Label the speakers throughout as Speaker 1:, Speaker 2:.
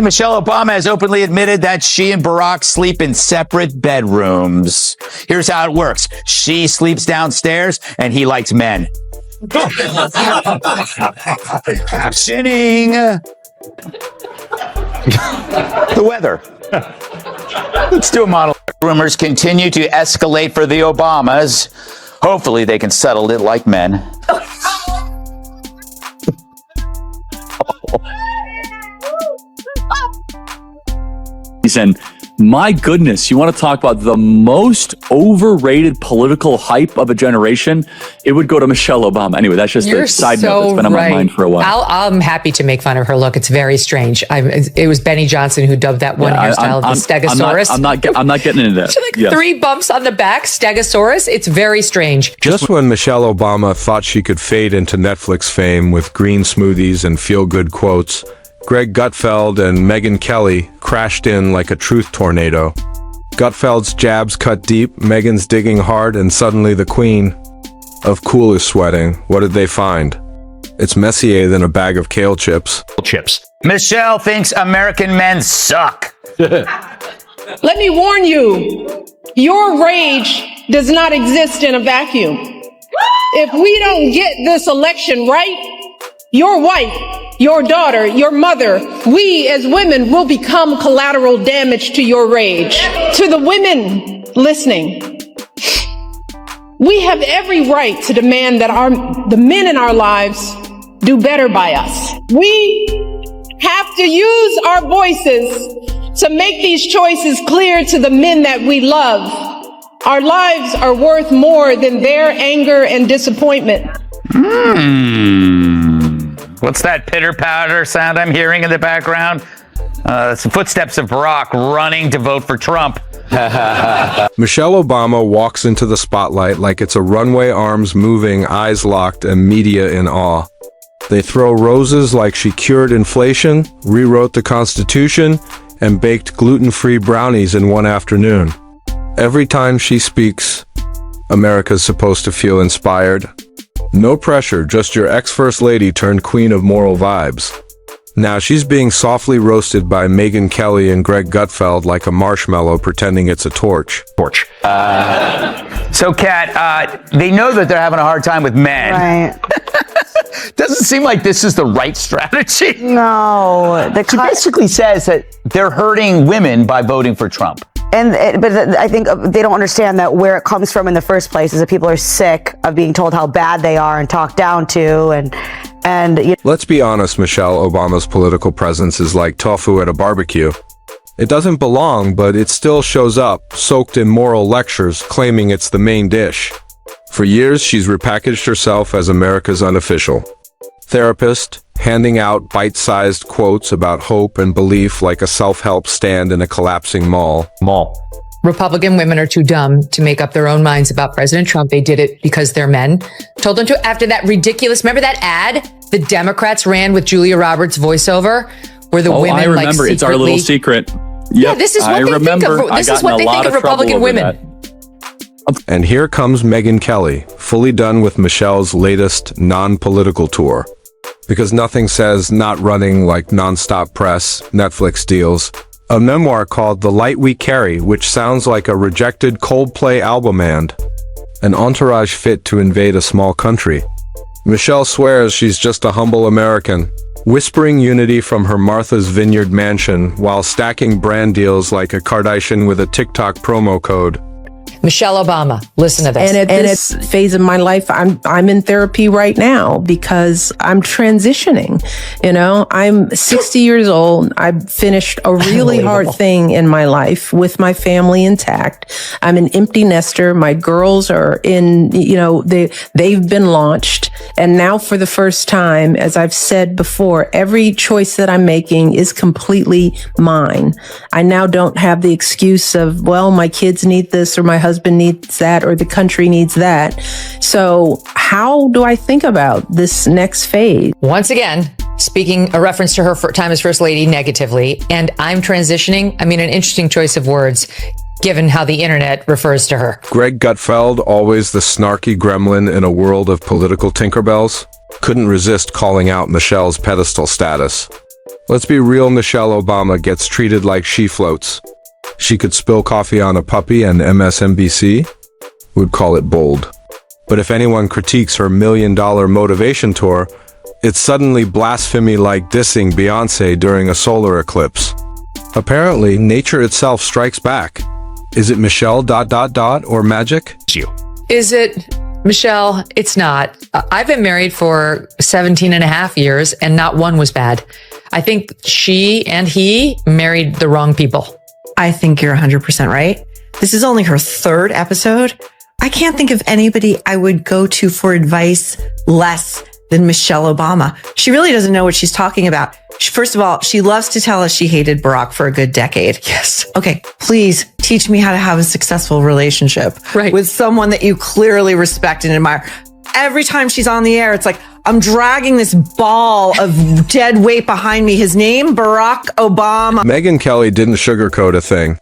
Speaker 1: Michelle Obama has openly admitted that she and Barack sleep in separate bedrooms. Here's how it works. She sleeps downstairs and he likes men. Captioning the weather. Let's do a model. Rumors continue to escalate for the Obamas. Hopefully they can settle it like men.
Speaker 2: And my goodness, you want to talk about the most overrated political hype of a generation? It would go to Michelle Obama. Anyway, that's just a side note that's been on my mind for a while.
Speaker 3: I'm happy to make fun of her look. It's very strange. It was Benny Johnson who dubbed that one hairstyle the Stegosaurus.
Speaker 2: I'm not getting into that.
Speaker 3: Like 3 bumps on the back, Stegosaurus. It's very strange.
Speaker 4: Just when Michelle Obama thought she could fade into Netflix fame with green smoothies and feel-good quotes, Greg Gutfeld and Megyn Kelly crashed in like a truth tornado. Gutfeld's jabs cut deep, Megyn's digging hard, and suddenly the queen of cool is sweating. What did they find? It's messier than a bag of kale chips.
Speaker 1: Michelle thinks American men suck.
Speaker 5: Let me warn you, your rage does not exist in a vacuum. If we don't get this election right, your wife, your daughter, your mother, we as women will become collateral damage to your rage. To the women listening, we have every right to demand that the men in our lives do better by us. We have to use our voices to make these choices clear to the men that we love. Our lives are worth more than their anger and disappointment.
Speaker 1: What's that pitter-patter sound I'm hearing in the background? It's the footsteps of Barack running to vote for Trump.
Speaker 4: Michelle Obama walks into the spotlight like it's a runway, arms moving, eyes locked, and media in awe. They throw roses like she cured inflation, rewrote the Constitution, and baked gluten-free brownies in one afternoon. Every time she speaks, America's supposed to feel inspired. No pressure, just your ex-first lady turned queen of moral vibes. Now she's being softly roasted by Megyn Kelly and Greg Gutfeld like a marshmallow pretending it's a torch.
Speaker 1: So, Kat, they know that they're having a hard time with men.
Speaker 6: Right.
Speaker 1: Doesn't seem like this is the right strategy.
Speaker 6: No.
Speaker 1: She basically says that they're hurting women by voting for Trump.
Speaker 6: But I think they don't understand that where it comes from in the first place is that people are sick of being told how bad they are and talked down to, and
Speaker 4: Let's be honest, Michelle Obama's political presence is like tofu at a barbecue. It doesn't belong, but it still shows up, soaked in moral lectures, claiming it's the main dish. For years, she's repackaged herself as America's unofficial therapist, handing out bite-sized quotes about hope and belief like a self-help stand in a collapsing mall.
Speaker 3: Republican women are too dumb to make up their own minds about President Trump. They did it because they're men. Told them to after that ridiculous, remember that ad the Democrats ran with Julia Roberts voiceover where the women
Speaker 2: I remember.
Speaker 3: like
Speaker 2: it's our little secret. Yep,
Speaker 3: yeah, this is what they think of. This is what they think of Republican women.
Speaker 4: And here comes Megyn Kelly, fully done with Michelle's latest non-political tour. Because nothing says not running like nonstop press, Netflix deals. A memoir called The Light We Carry, which sounds like a rejected Coldplay album and an entourage fit to invade a small country. Michelle swears she's just a humble American, whispering unity from her Martha's Vineyard mansion while stacking brand deals like a Kardashian with a TikTok promo code.
Speaker 3: Michelle Obama, listen to this.
Speaker 5: And at this phase of my life, I'm in therapy right now because I'm transitioning. You know, I'm 60 years old. I've finished a really hard thing in my life with my family intact. I'm an empty nester. My girls are in, they've been launched. And now for the first time, as I've said before, every choice that I'm making is completely mine. I now don't have the excuse of, well, my kids need this or my husband needs that or the country needs that. So how do I think about this next phase?
Speaker 3: Once again, speaking a reference to her time as First Lady negatively, and I'm transitioning. I mean, an interesting choice of words, given how the internet refers to her.
Speaker 4: Greg Gutfeld, always the snarky gremlin in a world of political Tinkerbells, couldn't resist calling out Michelle's pedestal status. Let's be real, Michelle Obama gets treated like she floats. She could spill coffee on a puppy and MSNBC would call it bold. But if anyone critiques her $1 million motivation tour, it's suddenly blasphemy like dissing Beyoncé during a solar eclipse. Apparently, nature itself strikes back. Is it Michelle ... or magic?
Speaker 3: Is it, Michelle? It's not. I've been married for 17 and a half years and not one was bad. I think she and he married the wrong people.
Speaker 7: I think you're 100% right. This is only her third episode. I can't think of anybody I would go to for advice less than Michelle Obama. She really doesn't know what she's talking about. First of all, she loves to tell us she hated Barack for a good decade.
Speaker 3: Yes.
Speaker 7: Okay, please teach me how to have a successful relationship with someone that you clearly respect and admire. Every time she's on the air, it's like, I'm dragging this ball of dead weight behind me. His name, Barack Obama.
Speaker 4: Megyn Kelly didn't sugarcoat a thing.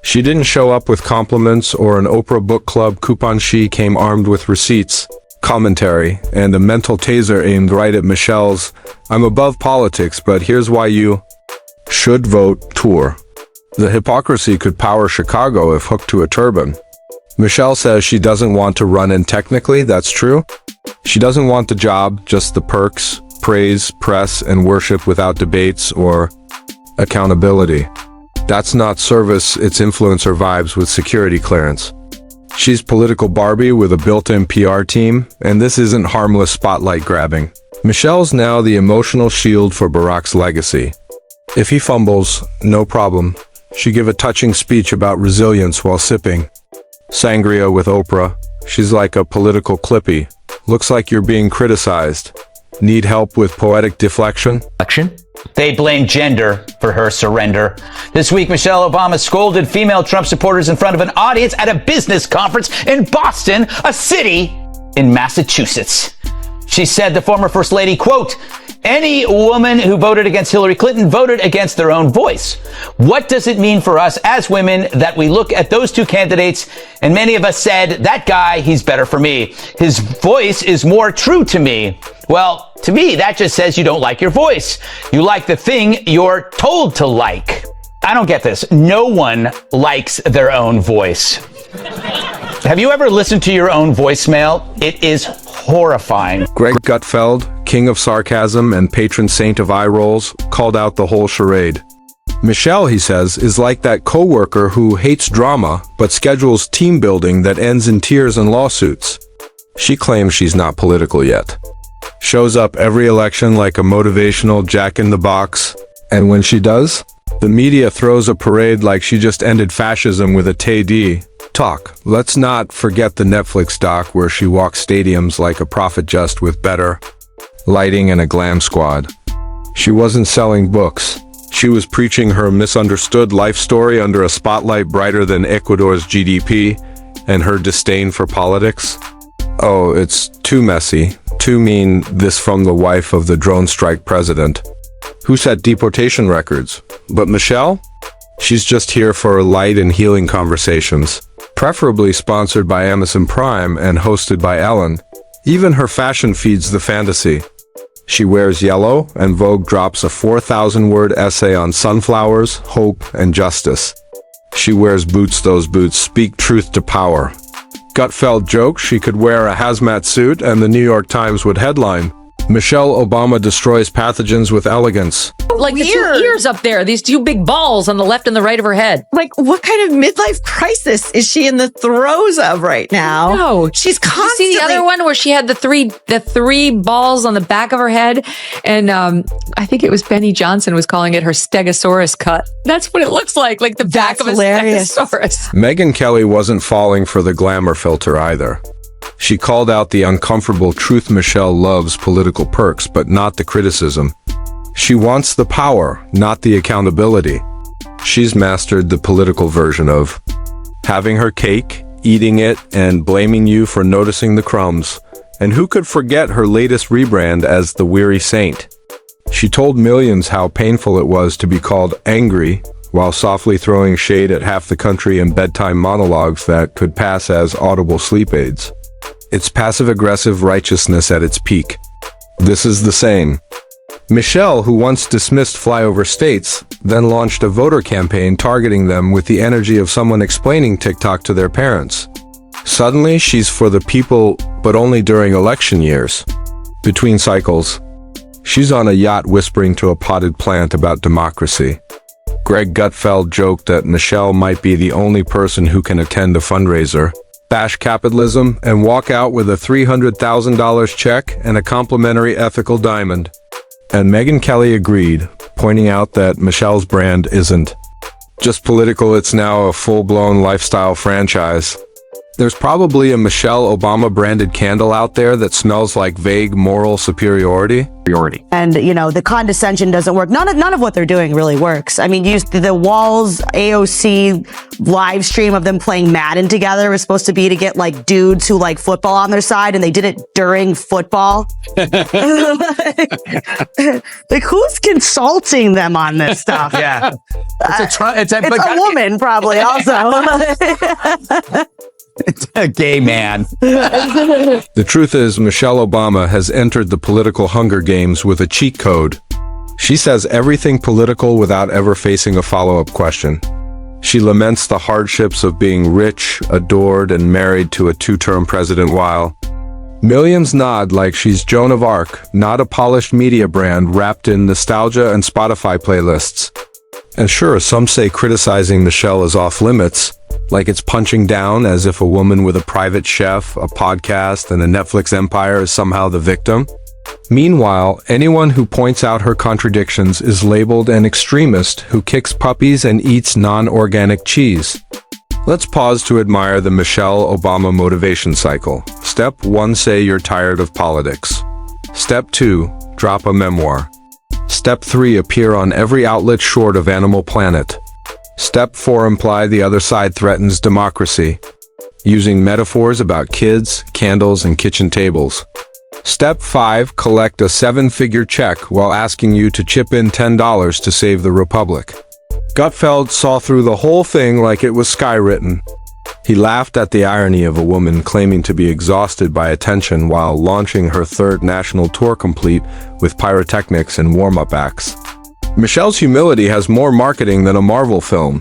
Speaker 4: She didn't show up with compliments or an Oprah Book Club coupon. She came armed with receipts, commentary, and a mental taser aimed right at Michelle's "I'm above politics, but here's why you should vote" tour. The hypocrisy could power Chicago if hooked to a turban. Michelle says she doesn't want to run, and technically that's true. She doesn't want the job, just the perks, praise, press, and worship without debates or accountability. That's not service, it's influencer vibes with security clearance. She's political Barbie with a built-in PR team, and this isn't harmless spotlight grabbing. Michelle's now the emotional shield for Barack's legacy. If he fumbles, no problem. She give a touching speech about resilience while sipping sangria with Oprah. She's like a political Clippy. Looks like you're being criticized. Need help with poetic deflection?
Speaker 1: They blame gender for her surrender. This week, Michelle Obama scolded female Trump supporters in front of an audience at a business conference in Boston, a city in Massachusetts. She said the former First Lady, quote, "Any woman who voted against Hillary Clinton voted against their own voice. What does it mean for us as women that we look at those two candidates and many of us said, that guy, he's better for me. His voice is more true to me." Well, to me, that just says you don't like your voice. You like the thing you're told to like. I don't get this. No one likes their own voice. Have you ever listened to your own voicemail? It is horrifying.
Speaker 4: Greg Gutfeld, king of sarcasm and patron saint of eye rolls, called out the whole charade. Michelle, he says, is like that coworker who hates drama but schedules team building that ends in tears and lawsuits. She claims she's not political yet. Shows up every election like a motivational jack-in-the-box, and when she does, the media throws a parade like she just ended fascism with a TD talk. Let's not forget the Netflix doc where she walks stadiums like a prophet, just with better lighting and a glam squad. She wasn't selling books. She was preaching her misunderstood life story under a spotlight brighter than Ecuador's GDP and her disdain for politics. Oh, it's too messy, too mean. This from the wife of the drone strike president, who set deportation records. But Michelle? She's just here for light and healing conversations, preferably sponsored by Amazon Prime and hosted by Ellen. Even her fashion feeds the fantasy. She wears yellow, and Vogue drops a 4,000-word essay on sunflowers, hope, and justice. She wears boots. Those boots speak truth to power. Gutfeld jokes she could wear a hazmat suit and the New York Times would headline, "Michelle Obama destroys pathogens with elegance."
Speaker 3: Like the two ears up there, these two big balls on the left and the right of her head.
Speaker 7: Like, what kind of midlife crisis is she in the throes of right now?
Speaker 3: No,
Speaker 7: she's constantly...
Speaker 3: Did you see the other one where she had the three balls on the back of her head? And I think it was Benny Johnson was calling it her Stegosaurus cut. That's what it looks like the back of a Stegosaurus.
Speaker 4: Megyn Kelly wasn't falling for the glamour filter either. She called out the uncomfortable truth. Michelle loves political perks, but not the criticism. She wants the power, not the accountability. She's mastered the political version of having her cake, eating it, and blaming you for noticing the crumbs. And who could forget her latest rebrand as the Weary Saint? She told millions how painful it was to be called angry, while softly throwing shade at half the country in bedtime monologues that could pass as audible sleep aids. It's passive-aggressive righteousness at its peak. This is the same. Michelle, who once dismissed flyover states, then launched a voter campaign targeting them with the energy of someone explaining TikTok to their parents. Suddenly, she's for the people, but only during election years. Between cycles, she's on a yacht whispering to a potted plant about democracy. Greg Gutfeld joked that Michelle might be the only person who can attend a fundraiser, bash capitalism, and walk out with a $300,000 check and a complimentary ethical diamond. And Megyn Kelly agreed, pointing out that Michelle's brand isn't just political, it's now a full-blown lifestyle franchise. There's probably a Michelle Obama branded candle out there that smells like vague moral superiority.
Speaker 6: And, the condescension doesn't work. None of what they're doing really works. I mean, the Walls AOC live stream of them playing Madden together was supposed to be to get like dudes who like football on their side, and they did it during football. Like, who's consulting them on this stuff?
Speaker 1: Yeah. It's
Speaker 6: a woman, probably, also.
Speaker 1: It's a gay man.
Speaker 4: The truth is, Michelle Obama has entered the political Hunger Games with a cheat code. She says everything political without ever facing a follow-up question. She laments the hardships of being rich, adored, and married to a two-term president while millions nod like she's Joan of Arc, not a polished media brand wrapped in nostalgia and Spotify playlists. And sure, some say criticizing Michelle is off limits, like it's punching down as if a woman with a private chef, a podcast, and a Netflix empire is somehow the victim. Meanwhile, anyone who points out her contradictions is labeled an extremist who kicks puppies and eats non-organic cheese. Let's pause to admire the Michelle Obama motivation cycle. Step 1, say you're tired of politics. Step 2, drop a memoir. Step 3, appear on every outlet short of Animal Planet. Step 4, imply the other side threatens democracy, using metaphors about kids, candles, and kitchen tables. Step 5, collect a 7-figure check while asking you to chip in $10 to save the republic. Gutfeld saw through the whole thing like it was skywritten. He laughed at the irony of a woman claiming to be exhausted by attention while launching her third national tour complete with pyrotechnics and warm-up acts. Michelle's humility has more marketing than a Marvel film.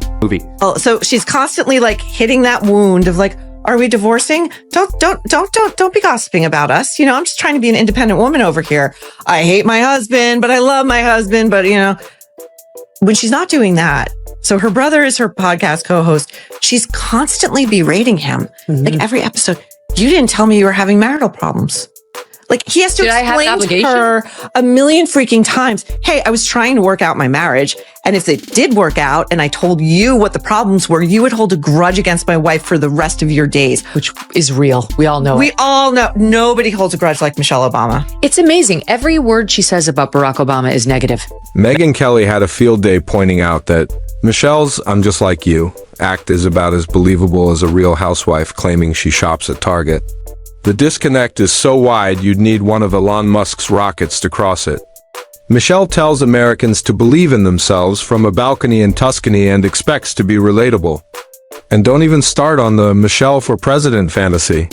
Speaker 7: Oh, so she's constantly like hitting that wound of like, are we divorcing? Don't be gossiping about us. I'm just trying to be an independent woman over here. I hate my husband, but I love my husband. But when she's not doing that, so her brother is her podcast co-host. She's constantly berating him. Mm-hmm. Like every episode, you didn't tell me you were having marital problems. Like he has to explain to her a million freaking times, hey, I was trying to work out my marriage. And if it did work out and I told you what the problems were, you would hold a grudge against my wife for the rest of your days.
Speaker 3: Which is real. We all know
Speaker 7: We all know. Nobody holds a grudge like Michelle Obama.
Speaker 3: It's amazing. Every word she says about Barack Obama is negative.
Speaker 4: Megyn Kelly had a field day pointing out that Michelle's "I'm just like you" act is about as believable as a real housewife claiming she shops at Target. The disconnect is so wide you'd need one of Elon Musk's rockets to cross it. Michelle tells Americans to believe in themselves from a balcony in Tuscany and expects to be relatable. And don't even start on the Michelle for president fantasy.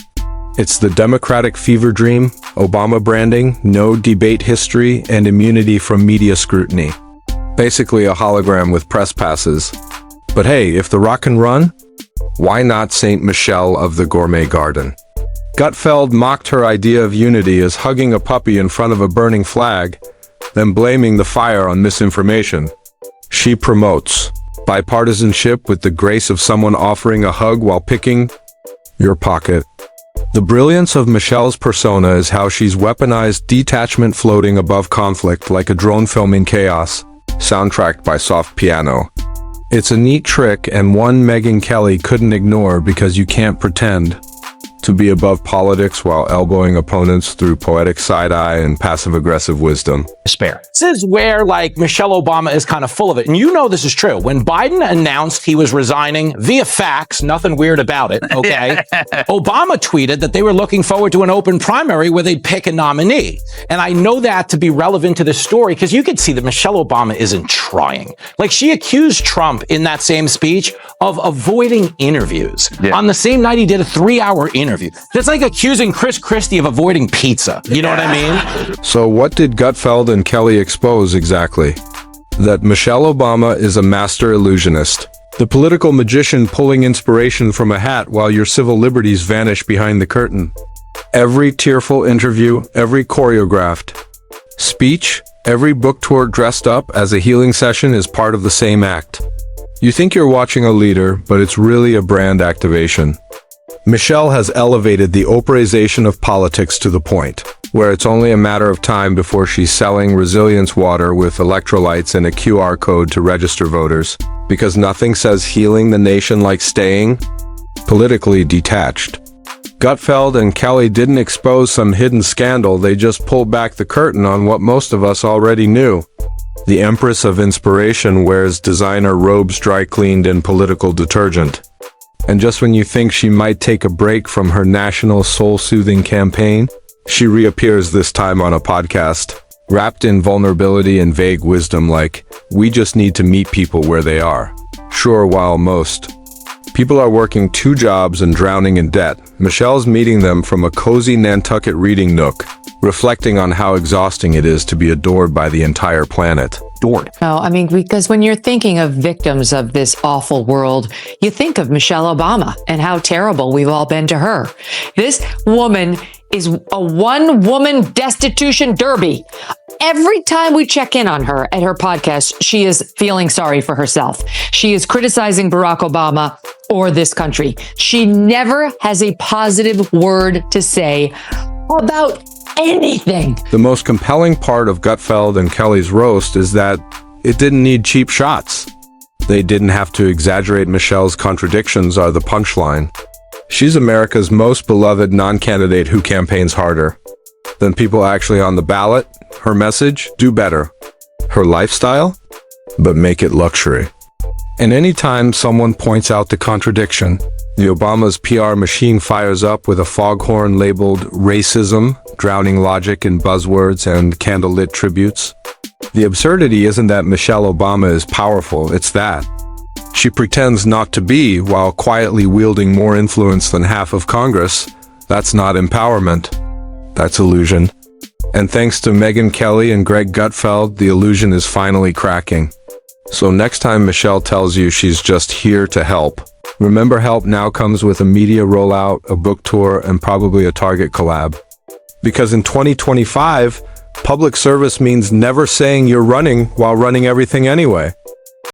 Speaker 4: It's the Democratic fever dream, Obama branding, no debate history, and immunity from media scrutiny. Basically a hologram with press passes. But hey, if the rock can run, why not Saint Michelle of the Gourmet Garden? Gutfeld mocked her idea of unity as hugging a puppy in front of a burning flag, then blaming the fire on misinformation. She promotes bipartisanship with the grace of someone offering a hug while picking your pocket. The brilliance of Michelle's persona is how she's weaponized detachment floating above conflict like a drone filming chaos, soundtracked by soft piano. It's a neat trick and one Megyn Kelly couldn't ignore because you can't pretend to be above politics while elbowing opponents through poetic side-eye and passive-aggressive wisdom.
Speaker 8: Despair. This is where, Michelle Obama is kind of full of it. And this is true. When Biden announced he was resigning via fax, nothing weird about it, okay? Obama tweeted that they were looking forward to an open primary where they'd pick a nominee. And I know that to be relevant to this story because you could see that Michelle Obama isn't trying. She accused Trump in that same speech of avoiding interviews. Yeah. On the same night, he did a 3-hour interview. That's like accusing Chris Christie of avoiding pizza. You know what I mean?
Speaker 4: So what did Gutfeld and and Kelly expose exactly that Michelle Obama is a master illusionist, the political magician pulling inspiration from a hat while your civil liberties vanish behind the curtain. Every tearful interview, every choreographed speech, every book tour dressed up as a healing session is part of the same act. You think you're watching a leader, but it's really a brand activation. Michelle has elevated the Oprahization of politics to the point where it's only a matter of time before she's selling resilience water with electrolytes and a QR code to register voters, because nothing says healing the nation like staying politically detached. Gutfeld and Kelly didn't expose some hidden scandal, they just pulled back the curtain on what most of us already knew. The Empress of Inspiration wears designer robes dry cleaned in political detergent. And just when you think she might take a break from her national soul-soothing campaign, she reappears this time on a podcast, wrapped in vulnerability and vague wisdom like, we just need to meet people where they are. Sure, while most people are working 2 jobs and drowning in debt, Michelle's meeting them from a cozy Nantucket reading nook, reflecting on how exhausting it is to be adored by the entire planet.
Speaker 8: Adored.
Speaker 3: No, I mean, because when you're thinking of victims of this awful world, you think of Michelle Obama and how terrible we've all been to her. This woman is a one-woman destitution derby. Every time we check in on her at her podcast, she is feeling sorry for herself. She is criticizing Barack Obama or this country. She never has a positive word to say about anything.
Speaker 4: The most compelling part of Gutfeld and Kelly's roast is that it didn't need cheap shots. They didn't have to exaggerate. Michelle's contradictions are the punchline. She's America's most beloved non-candidate who campaigns harder than people actually on the ballot. Her message, do better. Her lifestyle, but make it luxury. And anytime someone points out the contradiction, the Obama's PR machine fires up with a foghorn labeled racism, drowning logic in buzzwords and candlelit tributes. The absurdity isn't that Michelle Obama is powerful, it's that she pretends not to be while quietly wielding more influence than half of Congress. That's not empowerment. That's illusion. And thanks to Megyn Kelly and Greg Gutfeld, the illusion is finally cracking. So next time Michelle tells you she's just here to help, remember help now comes with a media rollout, a book tour, and probably a Target collab. Because in 2025, public service means never saying you're running while running everything anyway.